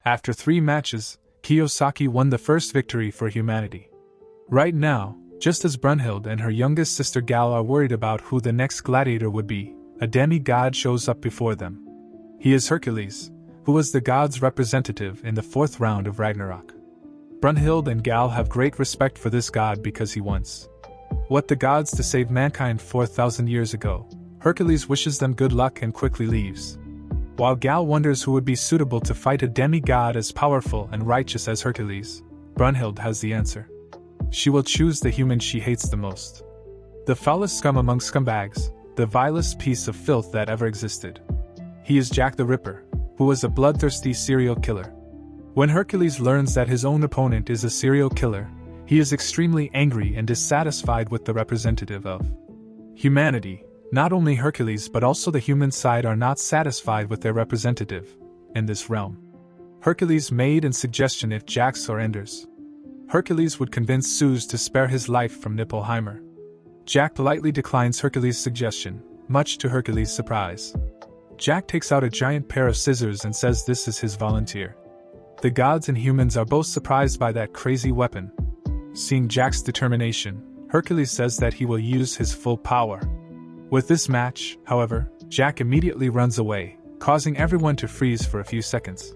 After 3 matches, Kiyosaki won the first victory for humanity. Right now, just as Brunhild and her youngest sister Gal are worried about who the next gladiator would be, a demigod shows up before them. He is Hercules, who was the god's representative in the 4th round of Ragnarok. Brunhild and Gal have great respect for this god because he once what the gods to save mankind 4,000 years ago. Hercules wishes them good luck and quickly leaves. While Gal wonders who would be suitable to fight a demigod as powerful and righteous as Hercules, Brunhild has the answer. She will choose the human she hates the most. The foulest scum among scumbags, the vilest piece of filth that ever existed. He is Jack the Ripper, who was a bloodthirsty serial killer. When Hercules learns that his own opponent is a serial killer, he is extremely angry and dissatisfied with the representative of humanity. Not only Hercules but also the human side are not satisfied with their representative in this realm. Hercules made a suggestion if Jack surrenders. Hercules would convince Zeus to spare his life from Niflheim. Jack politely declines Hercules' suggestion, much to Hercules' surprise. Jack takes out a giant pair of scissors and says this is his volunteer. The gods and humans are both surprised by that crazy weapon. Seeing Jack's determination, Hercules says that he will use his full power. With this match, however, Jack immediately runs away, causing everyone to freeze for a few seconds.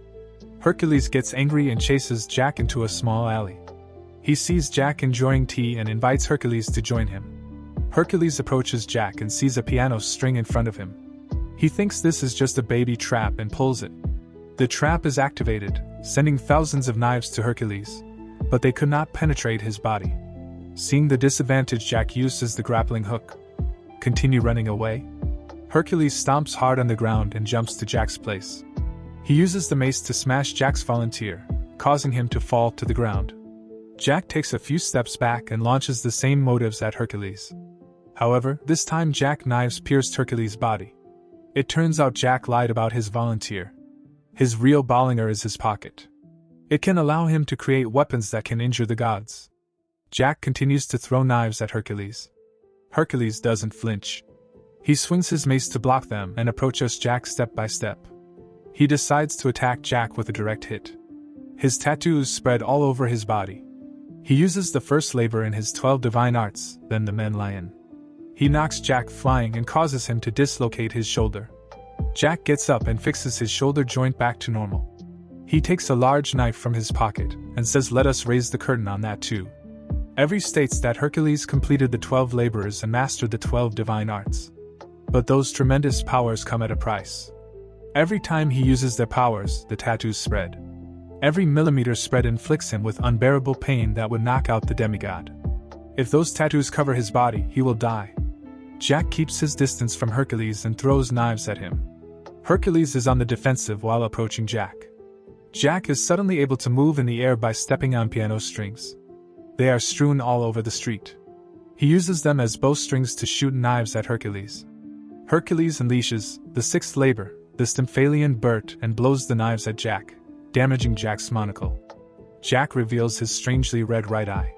Hercules gets angry and chases Jack into a small alley. He sees Jack enjoying tea and invites Hercules to join him. Hercules approaches Jack and sees a piano string in front of him. He thinks this is just a baby trap and pulls it. The trap is activated, sending thousands of knives to Hercules, but they could not penetrate his body. Seeing the disadvantage, Jack uses the grappling hook. Continue running away? Hercules stomps hard on the ground and jumps to Jack's place. He uses the mace to smash Jack's volunteer, causing him to fall to the ground. Jack takes a few steps back and launches the same motives at Hercules. However, this time Jack knives pierced Hercules' body. It turns out Jack lied about his volunteer. His real Bollinger is his pocket. It can allow him to create weapons that can injure the gods. Jack continues to throw knives at Hercules. Hercules doesn't flinch. He swings his mace to block them and approaches Jack step by step. He decides to attack Jack with a direct hit. His tattoos spread all over his body. He uses the first labor in his 12 divine arts, then the manhwa. He knocks Jack flying and causes him to dislocate his shoulder. Jack gets up and fixes his shoulder joint back to normal. He takes a large knife from his pocket and says, "Let us raise the curtain on that too." Every states that Hercules completed the 12 labors and mastered the 12 divine arts. But those tremendous powers come at a price. Every time he uses their powers, the tattoos spread. Every millimeter spread inflicts him with unbearable pain that would knock out the demigod. If those tattoos cover his body, he will die. Jack keeps his distance from Hercules and throws knives at him. Hercules is on the defensive while approaching Jack. Jack is suddenly able to move in the air by stepping on piano strings. They are strewn all over the street. He uses them as bowstrings to shoot knives at Hercules. Hercules unleashes the 6th labor, the Stymphalian Burt, and blows the knives at Jack, damaging Jack's monocle. Jack reveals his strangely red right eye.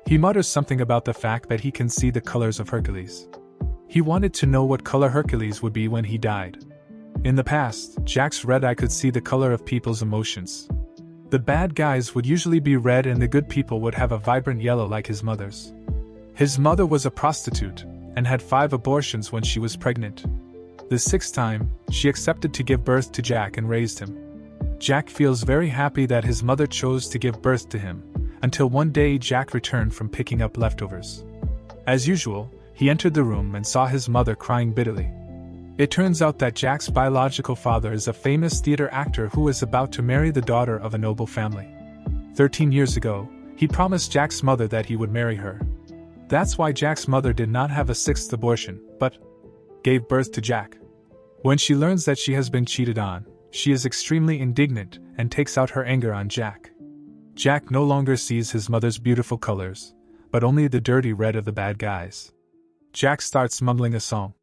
He mutters something about the fact that he can see the colors of Hercules. He wanted to know what color Hercules would be when he died. In the past, Jack's red eye could see the color of people's emotions. The bad guys would usually be red and the good people would have a vibrant yellow like his mother's. His mother was a prostitute and had 5 abortions when she was pregnant. The 6th time, she accepted to give birth to Jack and raised him. Jack feels very happy that his mother chose to give birth to him, until one day Jack returned from picking up leftovers. As usual, he entered the room and saw his mother crying bitterly. It turns out that Jack's biological father is a famous theater actor who is about to marry the daughter of a noble family. 13 years ago, he promised Jack's mother that he would marry her. That's why Jack's mother did not have a 6th abortion, but gave birth to Jack. When she learns that she has been cheated on, she is extremely indignant and takes out her anger on Jack. Jack no longer sees his mother's beautiful colors, but only the dirty red of the bad guys. Jack starts mumbling a song.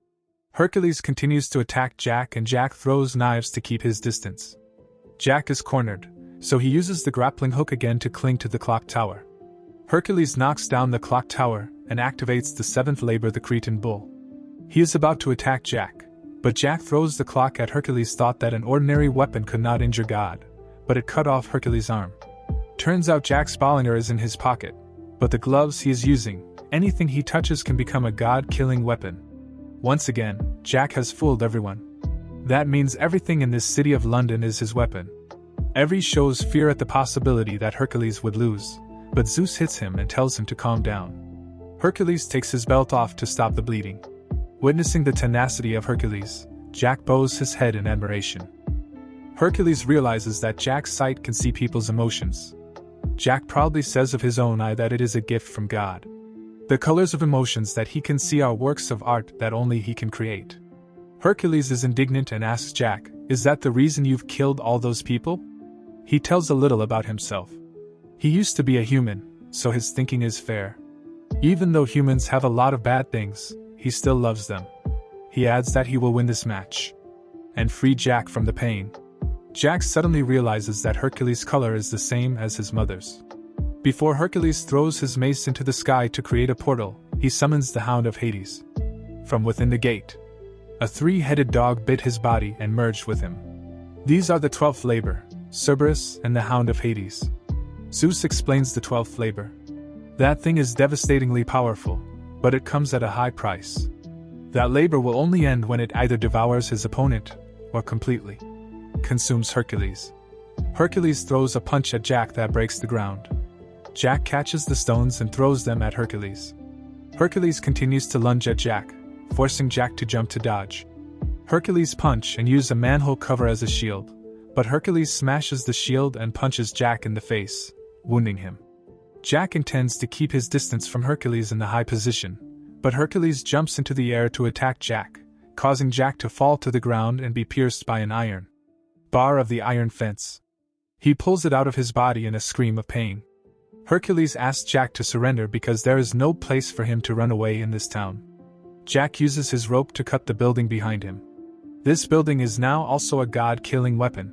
Hercules continues to attack Jack and Jack throws knives to keep his distance. Jack is cornered, so he uses the grappling hook again to cling to the clock tower. Hercules knocks down the clock tower and activates the seventh labor, the Cretan bull. He is about to attack Jack, but Jack throws the clock at Hercules. Thought that an ordinary weapon could not injure God, but it cut off Hercules' arm. Turns out Jack's Bollinger is in his pocket, but the gloves he is using, anything he touches can become a god-killing weapon. Once again, Jack has fooled everyone. That means everything in this city of London is his weapon. Every shows fear at the possibility that Hercules would lose, but Zeus hits him and tells him to calm down. Hercules takes his belt off to stop the bleeding. Witnessing the tenacity of Hercules, Jack bows his head in admiration. Hercules realizes that Jack's sight can see people's emotions. Jack proudly says of his own eye that it is a gift from God. The colors of emotions that he can see are works of art that only he can create. Hercules is indignant and asks Jack, "Is that the reason you've killed all those people?" He tells a little about himself. He used to be a human, so his thinking is fair. Even though humans have a lot of bad things, he still loves them. He adds that he will win this match and free Jack from the pain. Jack suddenly realizes that Hercules' color is the same as his mother's. Before Hercules throws his mace into the sky to create a portal, he summons the Hound of Hades. From within the gate, a three-headed dog bit his body and merged with him. These are the 12th labor, Cerberus and the Hound of Hades. Zeus explains the 12th labor. That thing is devastatingly powerful, but it comes at a high price. That labor will only end when it either devours his opponent, or completely consumes Hercules. Hercules throws a punch at Jack that breaks the ground. Jack catches the stones and throws them at Hercules. Hercules continues to lunge at Jack, forcing Jack to jump to dodge. Hercules punch and use a manhole cover as a shield, but Hercules smashes the shield and punches Jack in the face, wounding him. Jack intends to keep his distance from Hercules in the high position, but Hercules jumps into the air to attack Jack, causing Jack to fall to the ground and be pierced by an iron bar of the iron fence. He pulls it out of his body in a scream of pain. Hercules asks Jack to surrender because there is no place for him to run away in this town. Jack uses his rope to cut the building behind him. This building is now also a god-killing weapon.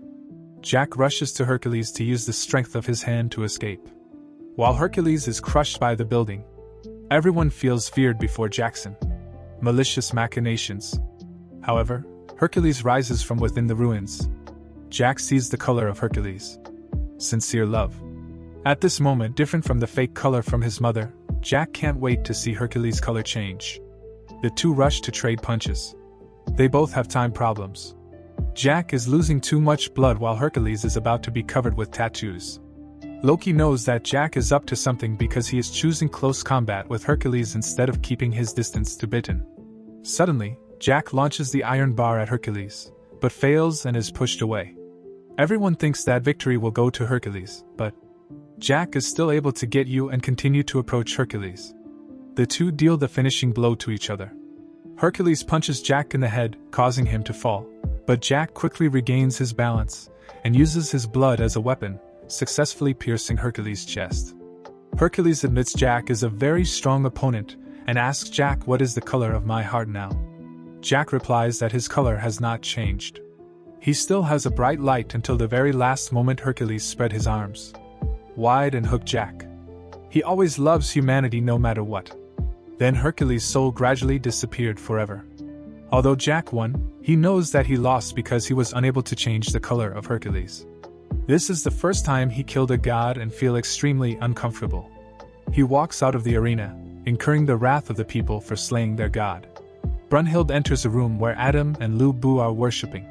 Jack rushes to Hercules to use the strength of his hand to escape. While Hercules is crushed by the building, everyone feels feared before Jackson. Malicious machinations. However, Hercules rises from within the ruins. Jack sees the color of Hercules. Sincere love. At this moment, different from the fake color from his mother, Jack can't wait to see Hercules' color change. The two rush to trade punches. They both have time problems. Jack is losing too much blood while Hercules is about to be covered with tattoos. Loki knows that Jack is up to something because he is choosing close combat with Hercules instead of keeping his distance to Bitten. Suddenly, Jack launches the iron bar at Hercules, but fails and is pushed away. Everyone thinks that victory will go to Hercules, but Jack is still able to get you and continue to approach Hercules. The two deal the finishing blow to each other. Hercules punches Jack in the head, causing him to fall, but Jack quickly regains his balance and uses his blood as a weapon, successfully piercing Hercules' chest. Hercules admits Jack is a very strong opponent and asks Jack, "What is the color of my heart now?" Jack replies that his color has not changed. He still has a bright light until the very last moment Hercules spread his arms wide and hooked Jack. He always loves humanity no matter what. Then Hercules' soul gradually disappeared forever. Although Jack won, he knows that he lost because he was unable to change the color of Hercules. This is the first time he killed a god and feel extremely uncomfortable. He walks out of the arena, incurring the wrath of the people for slaying their god. Brunhild enters a room where Adam and Lu Bu are worshipping.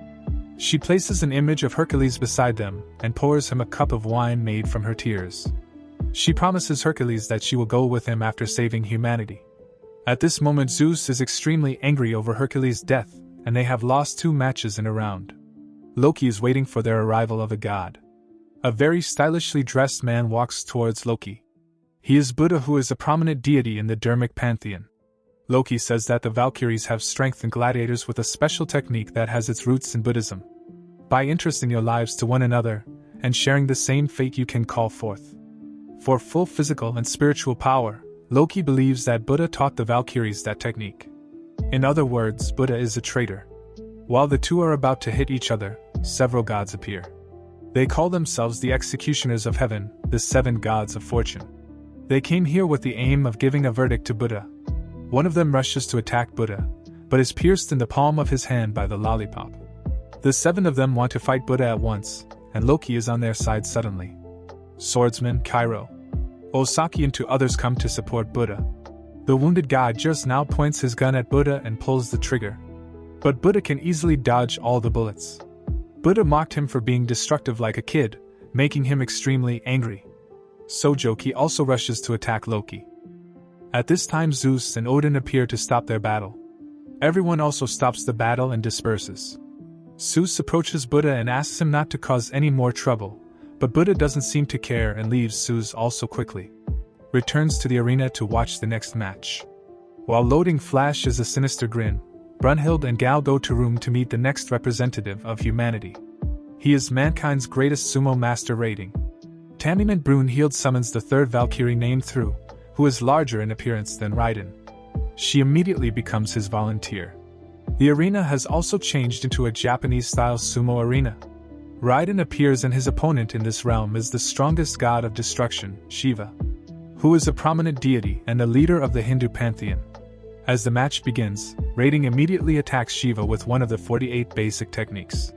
She places an image of Hercules beside them and pours him a cup of wine made from her tears. She promises Hercules that she will go with him after saving humanity. At this moment, Zeus is extremely angry over Hercules' death, and they have lost 2 matches in a round. Loki is waiting for their arrival of a god. A very stylishly dressed man walks towards Loki. He is Buddha, who is a prominent deity in the Dermic pantheon. Loki says that the Valkyries have strengthened gladiators with a special technique that has its roots in Buddhism. By entrusting your lives to one another and sharing the same fate, you can call forth for full physical and spiritual power. Loki believes that Buddha taught the Valkyries that technique. In other words, Buddha is a traitor. While the two are about to hit each other, several gods appear. They call themselves the Executioners of Heaven, the 7 gods of fortune. They came here with the aim of giving a verdict to Buddha. One of them rushes to attack Buddha, but is pierced in the palm of his hand by the lollipop. The 7 of them want to fight Buddha at once, and Loki is on their side suddenly. Swordsman Kairo, Osaki and 2 others come to support Buddha. The wounded god just now points his gun at Buddha and pulls the trigger. But Buddha can easily dodge all the bullets. Buddha mocked him for being destructive like a kid, making him extremely angry. Sojoki also rushes to attack Loki. At this time Zeus and Odin appear to stop their battle. Everyone also stops the battle and disperses. Zeus approaches Buddha and asks him not to cause any more trouble, but Buddha doesn't seem to care and leaves Zeus also quickly. Returns to the arena to watch the next match. While loading flashes a sinister grin, Brunhild and Gal go to room to meet the next representative of humanity. He is mankind's greatest sumo master rating. Tamiment Brunhild summons the 3rd Valkyrie named Thru, who is larger in appearance than Raiden. She immediately becomes his volunteer. The arena has also changed into a Japanese-style sumo arena. Raiden appears and his opponent in this realm is the strongest god of destruction, Shiva, who is a prominent deity and a leader of the Hindu pantheon. As the match begins, Raiden immediately attacks Shiva with one of the 48 basic techniques.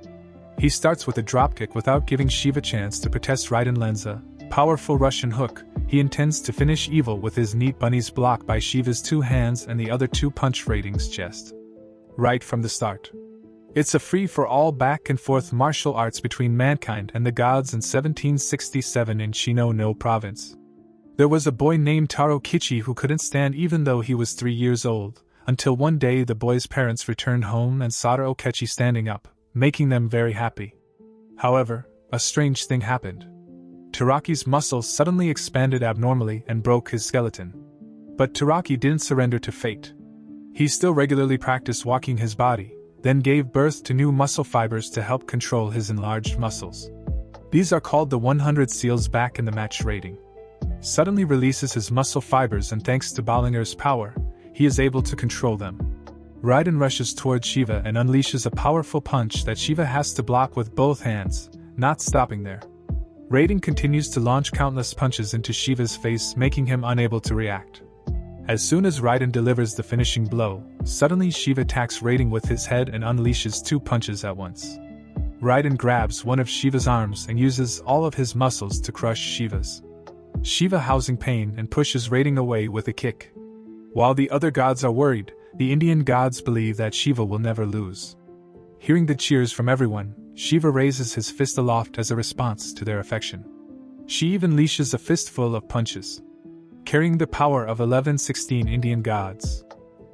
He starts with a dropkick without giving Shiva a chance to protest. Raiden lands a powerful Russian hook. He intends to finish evil with his neat bunny's block by Shiva's 2 hands and the other 2 punch Raiden's chest. Right from the start. It's a free-for-all back-and-forth martial arts between mankind and the gods in 1767 in Shino no province. There was a boy named Taro Kichi who couldn't stand even though he was 3 years old, until one day the boy's parents returned home and saw Taro Kichi standing up, making them very happy. However, a strange thing happened. Taraki's muscles suddenly expanded abnormally and broke his skeleton. But Taraki didn't surrender to fate. He still regularly practiced walking his body, then gave birth to new muscle fibers to help control his enlarged muscles. These are called the 100 seals. Back in the match rating. Suddenly releases his muscle fibers and thanks to Ballinger's power, he is able to control them. Raiden rushes towards Shiva and unleashes a powerful punch that Shiva has to block with both hands, not stopping there. Raiden continues to launch countless punches into Shiva's face, making him unable to react. As soon as Raiden delivers the finishing blow, suddenly Shiva attacks Raiden with his head and unleashes 2 punches at once. Raiden grabs one of Shiva's arms and uses all of his muscles to crush Shiva's. Shiva housing pain and pushes Raiden away with a kick. While the other gods are worried, the Indian gods believe that Shiva will never lose. Hearing the cheers from everyone, Shiva raises his fist aloft as a response to their affection. She even leashes a fistful of punches. Carrying the power of 11-16 Indian gods,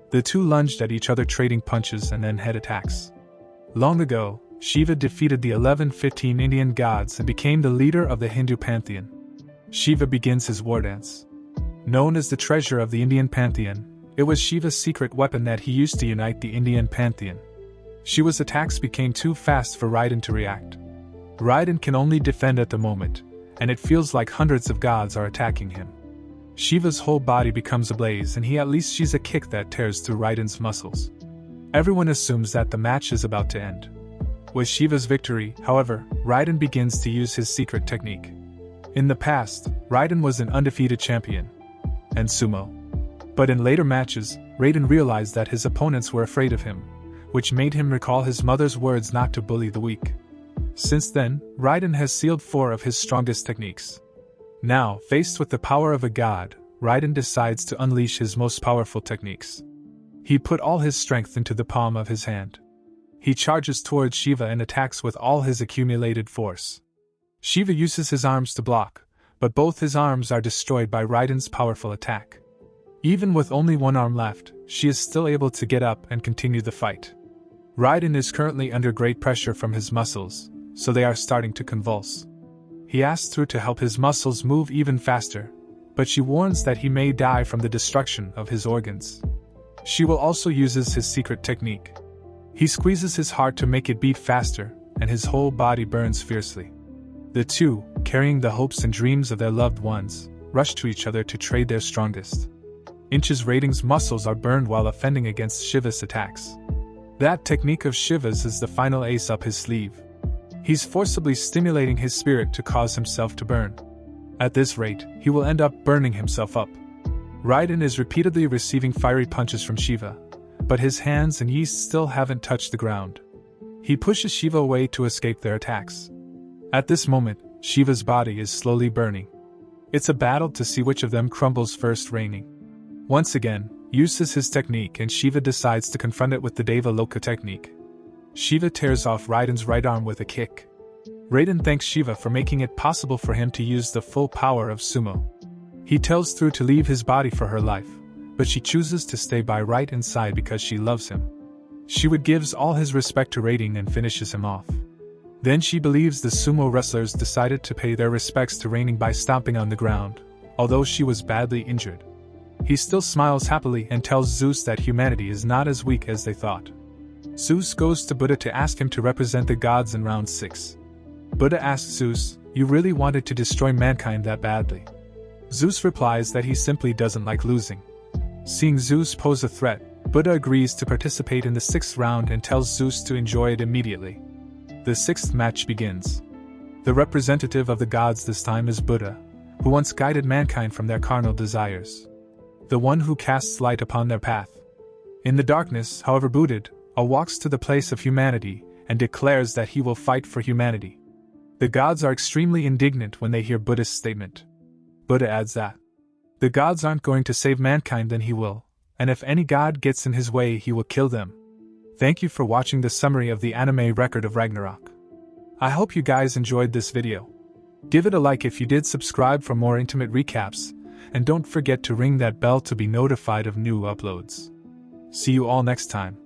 the 2 lunged at each other trading punches and then head attacks. Long ago, Shiva defeated the 11-15 Indian gods and became the leader of the Hindu pantheon. Shiva begins his war dance. Known as the treasure of the Indian pantheon, it was Shiva's secret weapon that he used to unite the Indian pantheon. Shiva's attacks became too fast for Raiden to react. Raiden can only defend at the moment, and it feels like hundreds of gods are attacking him. Shiva's whole body becomes ablaze and he unleashes a kick that tears through Raiden's muscles. Everyone assumes that the match is about to end. With Shiva's victory, however, Raiden begins to use his secret technique. In the past, Raiden was an undefeated champion and sumo. But in later matches, Raiden realized that his opponents were afraid of him, which made him recall his mother's words not to bully the weak. Since then, Raiden has sealed 4 of his strongest techniques. Now, faced with the power of a god, Raiden decides to unleash his most powerful techniques. He put all his strength into the palm of his hand. He charges towards Shiva and attacks with all his accumulated force. Shiva uses his arms to block, but both his arms are destroyed by Raiden's powerful attack. Even with only one arm left, she is still able to get up and continue the fight. Raiden is currently under great pressure from his muscles, so they are starting to convulse. He asks Thru to help his muscles move even faster, but she warns that he may die from the destruction of his organs. She will also uses his secret technique. He squeezes his heart to make it beat faster, and his whole body burns fiercely. The 2, carrying the hopes and dreams of their loved ones, rush to each other to trade their strongest. Inches Raiden's muscles are burned while offending against Shiva's attacks. That technique of Shiva's is the final ace up his sleeve. He's forcibly stimulating his spirit to cause himself to burn. At this rate, he will end up burning himself up. Raiden is repeatedly receiving fiery punches from Shiva, but his hands and yeast still haven't touched the ground. He pushes Shiva away to escape their attacks. At this moment, Shiva's body is slowly burning. It's a battle to see which of them crumbles first, raining. Once again, uses his technique and Shiva decides to confront it with the Deva Loka technique. Shiva tears off Raiden's right arm with a kick. Raiden thanks Shiva for making it possible for him to use the full power of sumo. He tells Thru to leave his body for her life, but she chooses to stay by Raiden's side because she loves him. She would gives all his respect to Raiden and finishes him off. Then she believes the sumo wrestlers decided to pay their respects to Raiden by stomping on the ground, although she was badly injured. He still smiles happily and tells Zeus that humanity is not as weak as they thought. Zeus goes to Buddha to ask him to represent the gods in round 6. Buddha asks Zeus, "You really wanted to destroy mankind that badly?" Zeus replies that he simply doesn't like losing. Seeing Zeus pose a threat, Buddha agrees to participate in the 6th round and tells Zeus to enjoy it immediately. The 6th match begins. The representative of the gods this time is Buddha, who once guided mankind from their carnal desires. The one who casts light upon their path. In the darkness, however, Buddha walks to the place of humanity and declares that he will fight for humanity. The gods are extremely indignant when they hear Buddha's statement. Buddha adds that the gods aren't going to save mankind, then he will, and if any god gets in his way, he will kill them. Thank you for watching the summary of the anime record of Ragnarok. I hope you guys enjoyed this video. Give it a like if you did, subscribe for more intimate recaps, and don't forget to ring that bell to be notified of new uploads. See you all next time.